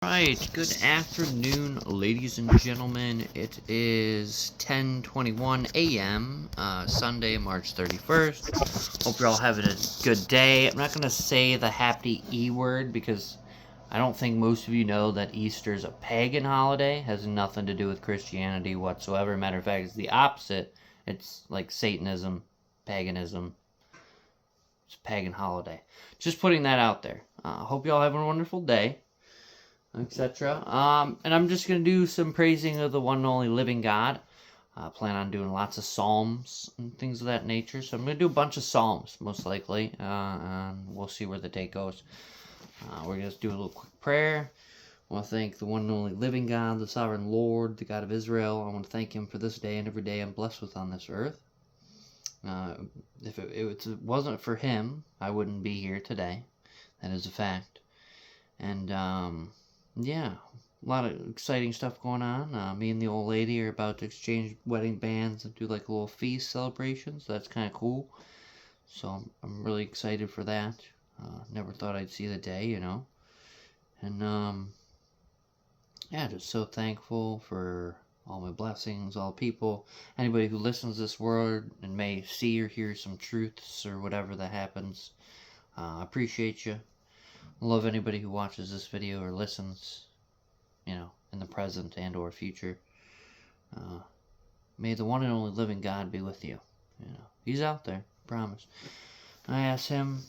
Right, good afternoon, ladies and gentlemen. It is 10:21 a.m., Sunday, March 31st. Hope you're all having a good day. I'm not going to say the happy E word because I don't think most of you know that Easter is a pagan holiday. It has nothing to do with Christianity whatsoever. Matter of fact, it's the opposite. It's like Satanism, paganism. It's a pagan holiday. Just putting that out there. Hope you all have a wonderful day, etc. And I'm just going to do some praising of the one and only living God. Plan on doing lots of psalms and things of that nature. So I'm going to do a bunch of psalms, most likely, and we'll see where the day goes. We're going to do a little quick prayer. I want to thank the one and only living God, the sovereign Lord, the God of Israel. I want to thank him for this day and every day I'm blessed with on this earth. If it wasn't for him, I wouldn't be here today. That is a fact. And, yeah, a lot of exciting stuff going on. Me and the old lady are about to exchange wedding bands and do like a little feast celebration, so that's kind of cool. So I'm really excited for that. Never thought I'd see the day, you know. And, yeah, just so thankful for all my blessings, all people, anybody who listens to this word and may see or hear some truths or whatever that happens. I appreciate you. Love anybody who watches this video or listens, you know, in the present and or future. May the one and only living God be with you. You know, he's out there, I promise. I ask him,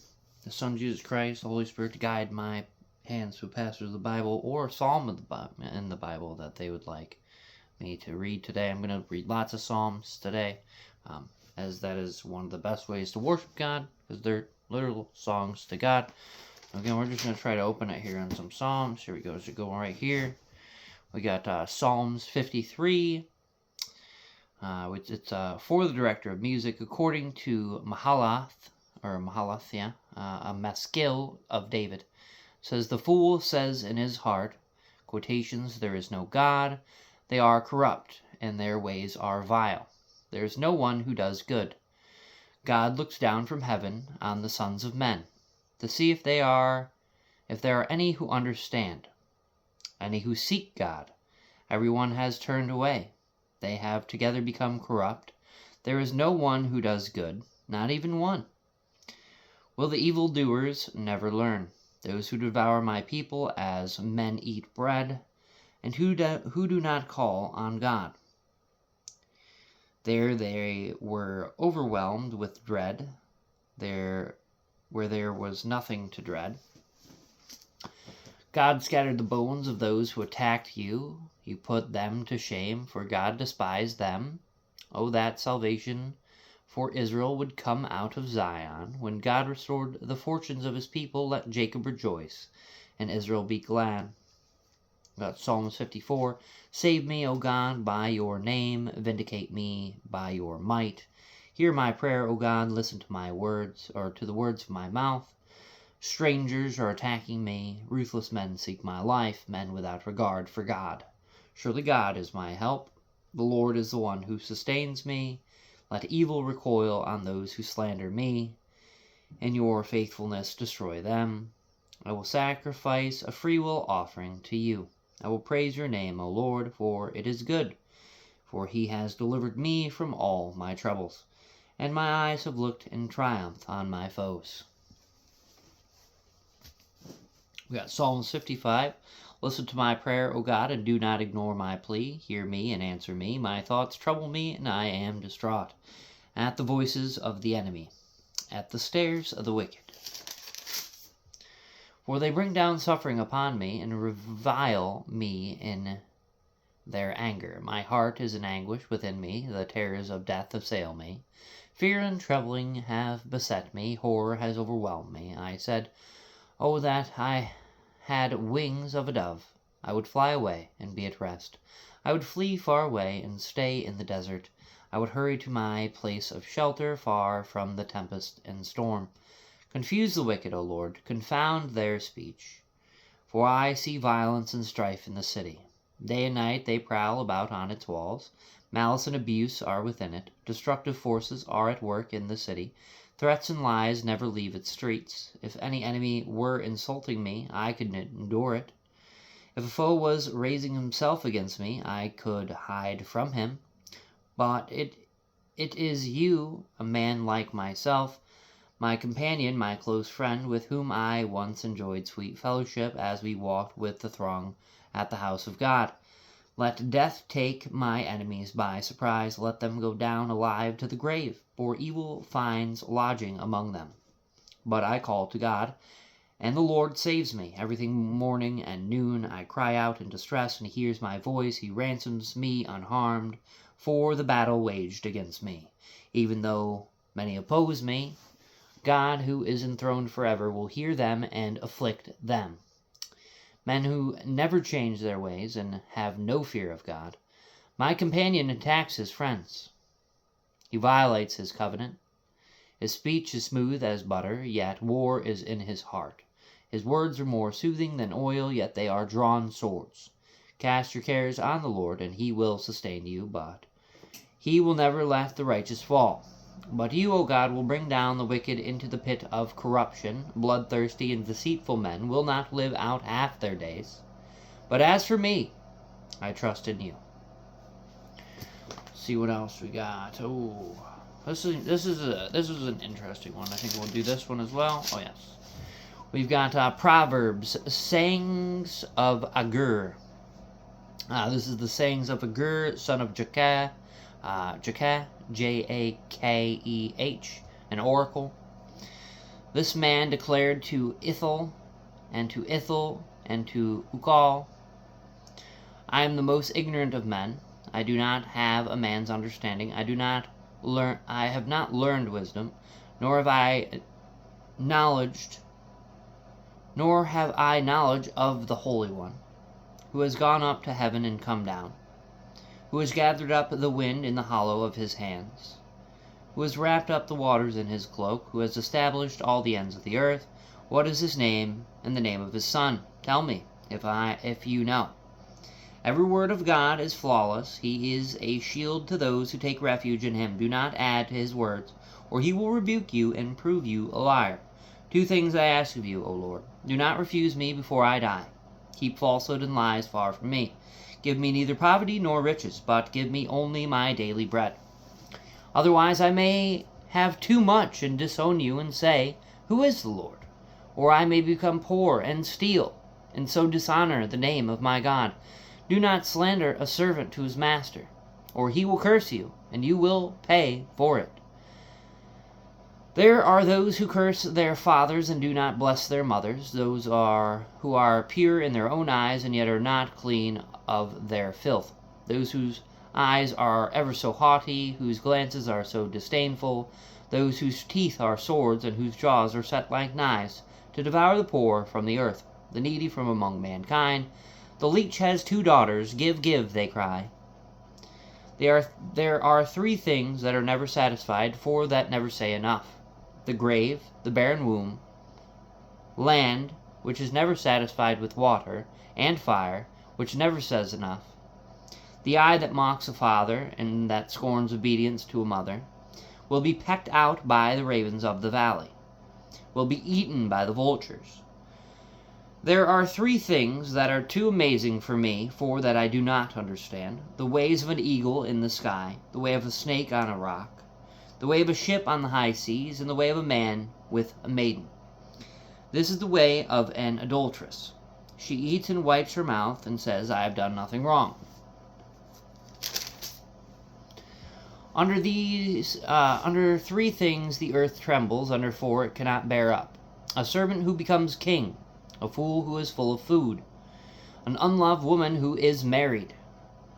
the Son Jesus Christ, the Holy Spirit, to guide my hands to a passage of the Bible or a psalm of in the Bible that they would like me to read today. I'm going to read lots of psalms today, as that is one of the best ways to worship God, because they're literal songs to God. Again, we're just going to try to open it here on some psalms. Here we go. So going right here. We got Psalms 53. Which it's for the director of music, according to Mahalath, a maskil of David. Says, the fool says in his heart, quotations, there is no God. They are corrupt, and their ways are vile. There is no one who does good. God looks down from heaven on the sons of men, to see if there are any who understand, any who seek God. Everyone has turned away. They have together become corrupt. There is no one who does good, not even one. Will the evildoers never learn? Those who devour my people as men eat bread, and who do not call on God. There they were overwhelmed with dread, where there was nothing to dread. God scattered the bones of those who attacked you. You put them to shame, for God despised them. Oh, that salvation for Israel would come out of Zion. When God restored the fortunes of his people, let Jacob rejoice, and Israel be glad. Got Psalms 54. Save me, O God, by your name. Vindicate me by your might. Hear my prayer, O God. Listen to my words, or to the words of my mouth. Strangers are attacking me. Ruthless men seek my life, men without regard for God. Surely God is my help. The Lord is the one who sustains me. Let evil recoil on those who slander me. In your faithfulness destroy them. I will sacrifice a freewill offering to you. I will praise your name, O Lord, for it is good. For he has delivered me from all my troubles, and my eyes have looked in triumph on my foes. We got Psalms 55. Listen to my prayer, O God, and do not ignore my plea. Hear me and answer me. My thoughts trouble me, and I am distraught at the voices of the enemy, at the stares of the wicked. For they bring down suffering upon me, and revile me in their anger. My heart is in anguish within me. The terrors of death assail me. Fear and trembling have beset me. Horror has overwhelmed me. I said, oh, that I had wings of a dove. I would fly away and be at rest. I would flee far away and stay in the desert. I would hurry to my place of shelter, far from the tempest and storm. Confuse the wicked, O Lord, confound their speech. For I see violence and strife in the city. Day and night they prowl about on its walls. Malice and abuse are within it. Destructive forces are at work in the city. Threats and lies never leave its streets. If any enemy were insulting me, I could endure it. If a foe was raising himself against me, I could hide from him. But it is you, a man like myself, my companion, my close friend, with whom I once enjoyed sweet fellowship as we walked with the throng at the house of God. Let death take my enemies by surprise. Let them go down alive to the grave, for evil finds lodging among them. But I call to God, and the Lord saves me. Every morning and noon I cry out in distress, and he hears my voice. He ransoms me unharmed for the battle waged against me. Even though many oppose me, God, who is enthroned forever, will hear them and afflict them. Men who never change their ways and have no fear of God. My companion attacks his friends. He violates his covenant. His speech is smooth as butter, yet war is in his heart. His words are more soothing than oil, yet they are drawn swords. Cast your cares on the Lord, and he will sustain you, but he will never let the righteous fall. But you, O God, will bring down the wicked into the pit of corruption. Bloodthirsty and deceitful men will not live out half their days. But as for me, I trust in you. Let's see what else we got. Oh, this is an interesting one. I think we'll do this one as well. Oh yes, we've got Proverbs, sayings of Agur. This is the sayings of Agur, son of Jakeh. Jakeh, Jakeh, an oracle. This man declared to Ithel, and to Ukal, I am the most ignorant of men. I do not have a man's understanding. I have not learned wisdom, nor have I knowledge of the Holy One, who has gone up to heaven and come down, who has gathered up the wind in the hollow of his hands, who has wrapped up the waters in his cloak, who has established all the ends of the earth. What is his name and the name of his son? Tell me, if you know. Every word of God is flawless. He is a shield to those who take refuge in him. Do not add to his words, or he will rebuke you and prove you a liar. 2 things I ask of you, O Lord. Do not refuse me before I die. Keep falsehood and lies far from me. Give me neither poverty nor riches, but give me only my daily bread. Otherwise I may have too much and disown you and say, who is the Lord? Or I may become poor and steal, and so dishonor the name of my God. Do not slander a servant to his master, or he will curse you, and you will pay for it. There are those who curse their fathers and do not bless their mothers, those who are pure in their own eyes and yet are not clean of their filth, those whose eyes are ever so haughty, whose glances are so disdainful, those whose teeth are swords and whose jaws are set like knives, to devour the poor from the earth, the needy from among mankind. The leech has 2 daughters, give, give, they cry. There are 3 things that are never satisfied, 4 that never say enough. The grave, the barren womb, land, which is never satisfied with water, and fire, which never says enough. The eye that mocks a father, and that scorns obedience to a mother, will be pecked out by the ravens of the valley, will be eaten by the vultures. There are 3 things that are too amazing for me, 4 that I do not understand. The ways of an eagle in the sky, the way of a snake on a rock, the way of a ship on the high seas, and the way of a man with a maiden. This is the way of an adulteress. She eats and wipes her mouth and says, I have done nothing wrong. Under 3 things the earth trembles, under 4 it cannot bear up. A servant who becomes king, a fool who is full of food, an unloved woman who is married,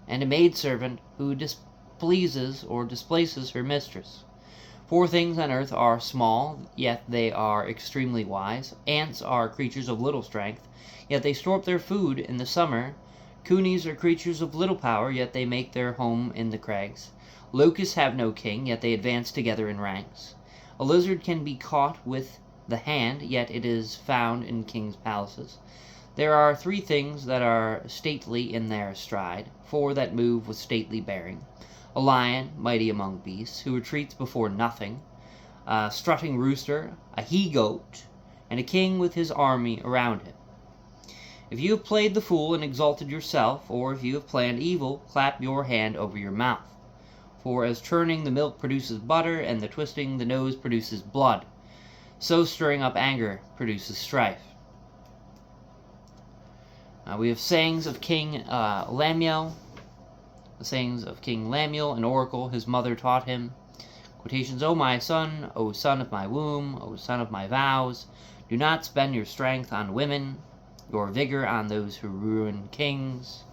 and a maidservant who displeases or displaces her mistress. 4 things on earth are small, yet they are extremely wise. Ants are creatures of little strength, yet they store up their food in the summer. Conies are creatures of little power, yet they make their home in the crags. Locusts have no king, yet they advance together in ranks. A lizard can be caught with the hand, yet it is found in kings' palaces. There are 3 things that are stately in their stride, 4 that move with stately bearing. A lion, mighty among beasts, who retreats before nothing, a strutting rooster, a he-goat, and a king with his army around him. If you have played the fool and exalted yourself, or if you have planned evil, clap your hand over your mouth. For as churning the milk produces butter, and the twisting the nose produces blood, so stirring up anger produces strife. We have sayings of King Lemuel. The sayings of King Lemuel, an oracle his mother taught him. Quotations, O my son, O son of my womb, O son of my vows, do not spend your strength on women, your vigor on those who ruin kings.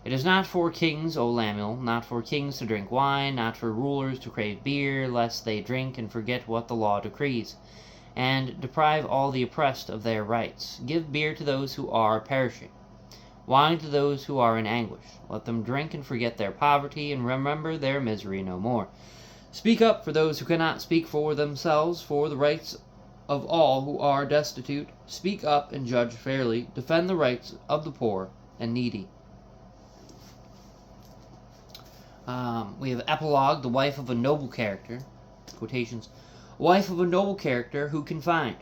It is not for kings, O Lemuel, not for kings to drink wine, not for rulers to crave beer, lest they drink and forget what the law decrees, and deprive all the oppressed of their rights. Give beer to those who are perishing, wine to those who are in anguish. Let them drink and forget their poverty, and remember their misery no more. Speak up for those who cannot speak for themselves, for the rights of all who are destitute. Speak up and judge fairly. Defend the rights of the poor and needy. We have epilogue, the wife of a noble character. Quotations, wife of a noble character, who can find?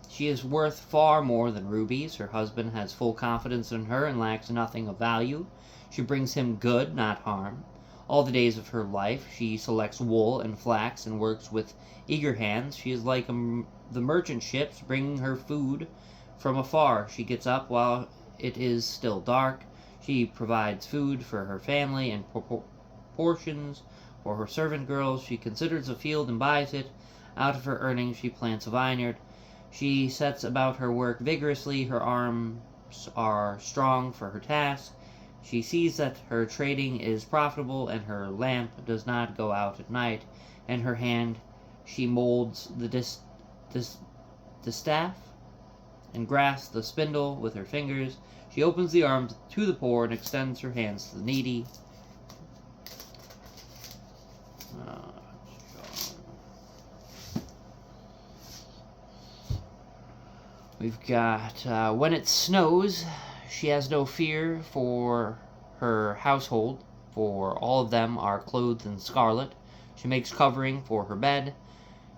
She is worth far more than rubies. Her husband has full confidence in her and lacks nothing of value. She brings him good, not harm. All the days of her life she selects wool and flax and works with eager hands. She is like the merchant ships bringing her food from afar. She gets up while it is still dark. She provides food for her family and portions for her servant girls. She considers a field and buys it. Out of her earnings she plants a vineyard. She sets about her work vigorously. Her arms are strong for her task. She sees that her trading is profitable, and her lamp does not go out at night. In her hand she molds the distaff and grasps the spindle with her fingers. She opens the arms to the poor and extends her hands to the needy. We've got, when it snows, she has no fear for her household, for all of them are clothed in scarlet. She makes covering for her bed.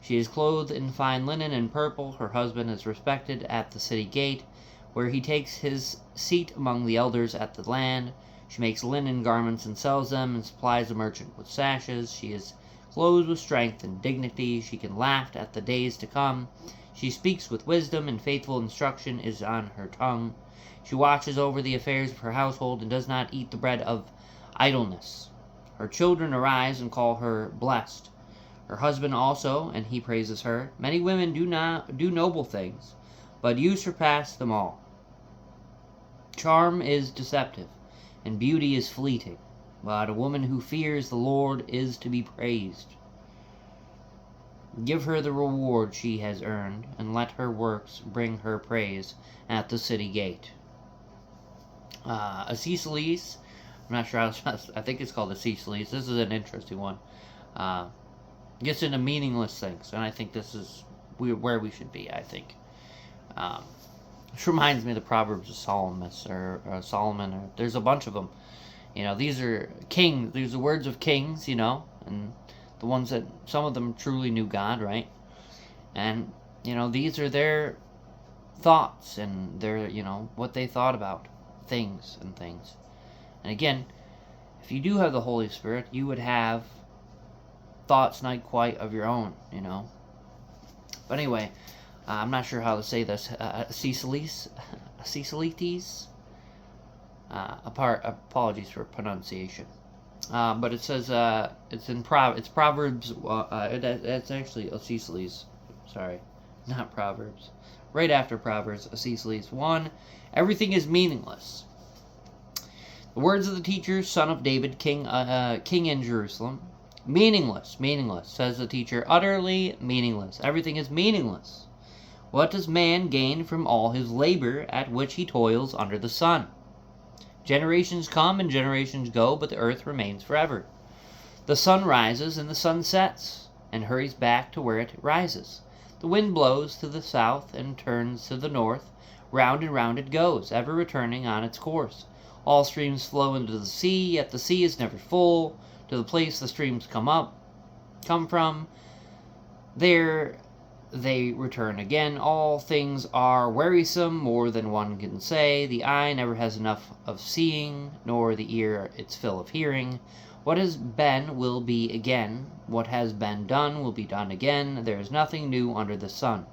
She is clothed in fine linen and purple. Her husband is respected at the city gate, where he takes his seat among the elders at the land. She makes linen garments and sells them, and supplies the merchant with sashes. She is clothed with strength and dignity. She can laugh at the days to come. She speaks with wisdom, and faithful instruction is on her tongue. She watches over the affairs of her household, and does not eat the bread of idleness. Her children arise and call her blessed. Her husband also, and he praises her. Many women do noble things, but you surpass them all. Charm is deceptive, and beauty is fleeting, but a woman who fears the Lord is to be praised. Give her the reward she has earned, and let her works bring her praise at the city gate. Aeschylus, I'm not sure how to, I think it's called Aeschylus. This is an interesting one. Gets into meaningless things, and I think this is where we should be, I think. This reminds me of the Proverbs of Solomon, or there's a bunch of them. You know, these are kings, these are words of kings, you know, and the ones that, some of them truly knew God, right? And, you know, these are their thoughts, and their, you know, what they thought about things and things. And again, if you do have the Holy Spirit, you would have thoughts not quite of your own, you know. But anyway, I'm not sure how to say this. Aeschylus. Apologies for pronunciation. But it says it's Proverbs. It's actually Aeschylus. Sorry, not Proverbs. Right after Proverbs, Aeschylus 1. Everything is meaningless. The words of the teacher, son of David, king in Jerusalem. Meaningless, says the teacher. Utterly meaningless. Everything is meaningless. What does man gain from all his labor at which he toils under the sun? Generations come and generations go, but the earth remains forever. The sun rises and the sun sets, and hurries back to where it rises. The wind blows to the south and turns to the north. Round and round it goes, ever returning on its course. All streams flow into the sea, yet the sea is never full. To the place the streams come from, there they return again. All things are wearisome, more than one can say. The eye never has enough of seeing, nor the ear its fill of hearing. What has been will be again. What has been done will be done again. There is nothing new under the sun.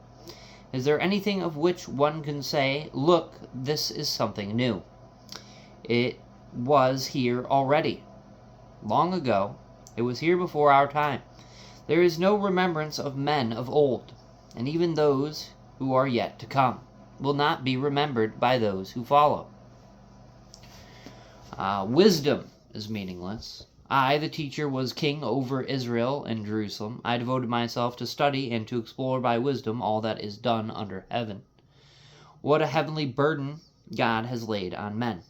Is there anything of which one can say, "Look, this is something new"? It was here already. Long ago. It was here before our time. There is no remembrance of men of old, and even those who are yet to come will not be remembered by those who follow. Wisdom is meaningless. I, the teacher, was king over Israel and Jerusalem. I devoted myself to study and to explore by wisdom all that is done under heaven. What a heavenly burden God has laid on men.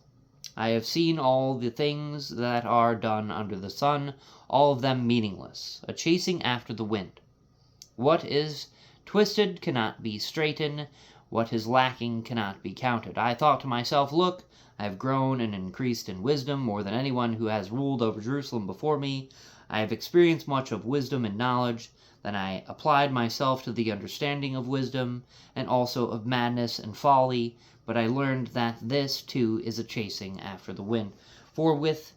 I have seen all the things that are done under the sun, all of them meaningless, a chasing after the wind. What is twisted cannot be straightened, what is lacking cannot be counted. I thought to myself, "Look, I have grown and increased in wisdom more than anyone who has ruled over Jerusalem before me. I have experienced much of wisdom and knowledge. Then I applied myself to the understanding of wisdom, and also of madness and folly. But I learned that this, too, is a chasing after the wind. For with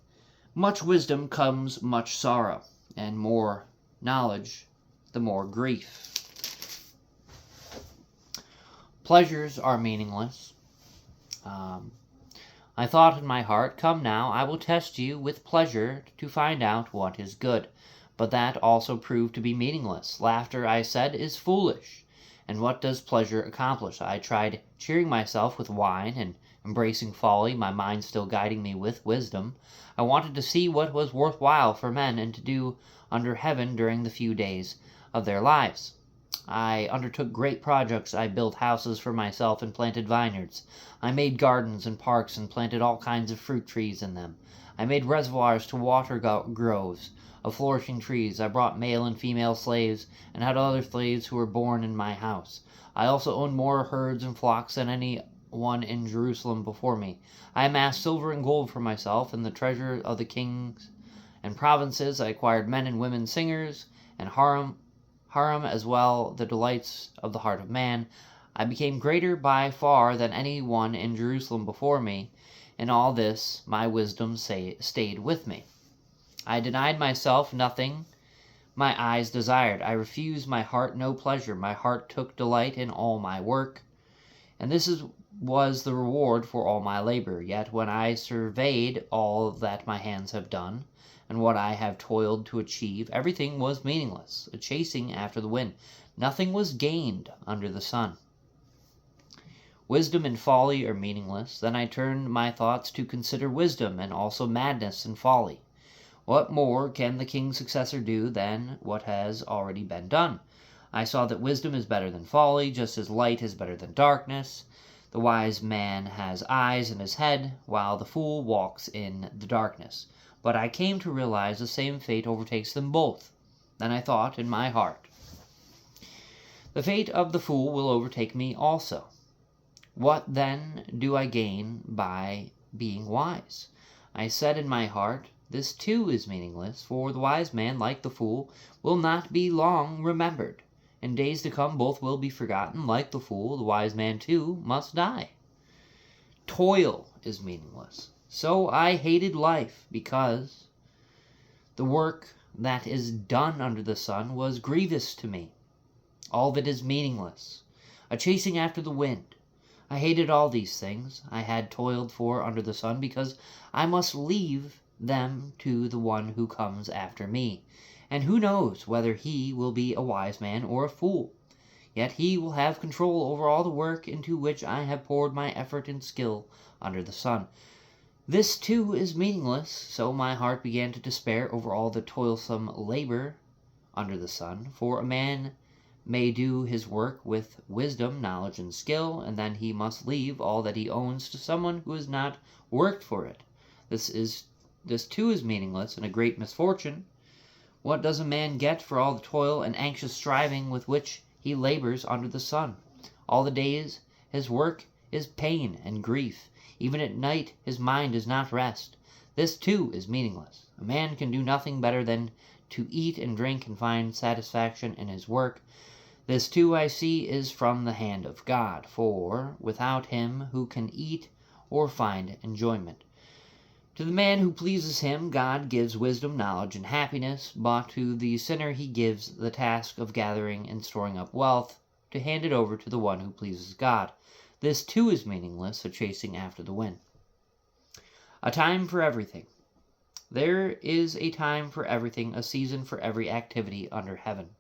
much wisdom comes much sorrow, and more knowledge, the more grief." Pleasures are meaningless. I thought in my heart, "Come now, I will test you with pleasure to find out what is good." But that also proved to be meaningless. Laughter, I said, is foolish. And what does pleasure accomplish? I tried cheering myself with wine and embracing folly, my mind still guiding me with wisdom. I wanted to see what was worthwhile for men and to do under heaven during the few days of their lives. I undertook great projects. I built houses for myself and planted vineyards. I made gardens and parks and planted all kinds of fruit trees in them. I made reservoirs to water groves of flourishing trees. I brought male and female slaves, and had other slaves who were born in my house. I also owned more herds and flocks than any one in Jerusalem before me. I amassed silver and gold for myself, and the treasure of the kings and provinces. I acquired men and women singers, and harem as well, the delights of the heart of man. I became greater by far than any one in Jerusalem before me. In all this my wisdom stayed with me. I denied myself nothing my eyes desired. I refused my heart no pleasure. My heart took delight in all my work, and this was the reward for all my labor. Yet when I surveyed all that my hands have done, and what I have toiled to achieve, everything was meaningless, a chasing after the wind. Nothing was gained under the sun. Wisdom and folly are meaningless. Then I turned my thoughts to consider wisdom, and also madness and folly. What more can the king's successor do than what has already been done? I saw that wisdom is better than folly, just as light is better than darkness. The wise man has eyes in his head, while the fool walks in the darkness. But I came to realize the same fate overtakes them both. Then I thought in my heart, "The fate of the fool will overtake me also. What then do I gain by being wise?" I said in my heart, "This too is meaningless, for the wise man, like the fool, will not be long remembered. In days to come both will be forgotten. Like the fool, the wise man too must die." Toil is meaningless. So I hated life, because the work that is done under the sun was grievous to me. All of it is meaningless, a chasing after the wind. I hated all these things I had toiled for under the sun, because I must leave them to the one who comes after me. And who knows whether he will be a wise man or a fool? Yet he will have control over all the work into which I have poured my effort and skill under the sun. This too is meaningless, so my heart began to despair over all the toilsome labor under the sun. For a man may do his work with wisdom, knowledge, and skill, and then he must leave all that he owns to someone who has not worked for it. This too is meaningless and a great misfortune. What does a man get for all the toil and anxious striving with which he labors under the sun? All the days his work is pain and grief. Even at night his mind does not rest. This too is meaningless. A man can do nothing better than to eat and drink and find satisfaction in his work. This too I see is from the hand of God, for without him who can eat or find enjoyment? To the man who pleases him, God gives wisdom, knowledge, and happiness, but to the sinner he gives the task of gathering and storing up wealth, to hand it over to the one who pleases God. This too is meaningless, a chasing after the wind. A time for everything. There is a time for everything, a season for every activity under heaven.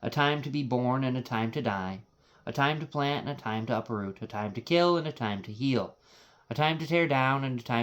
A time to be born and a time to die, a time to plant and a time to uproot, a time to kill and a time to heal, a time to tear down and a time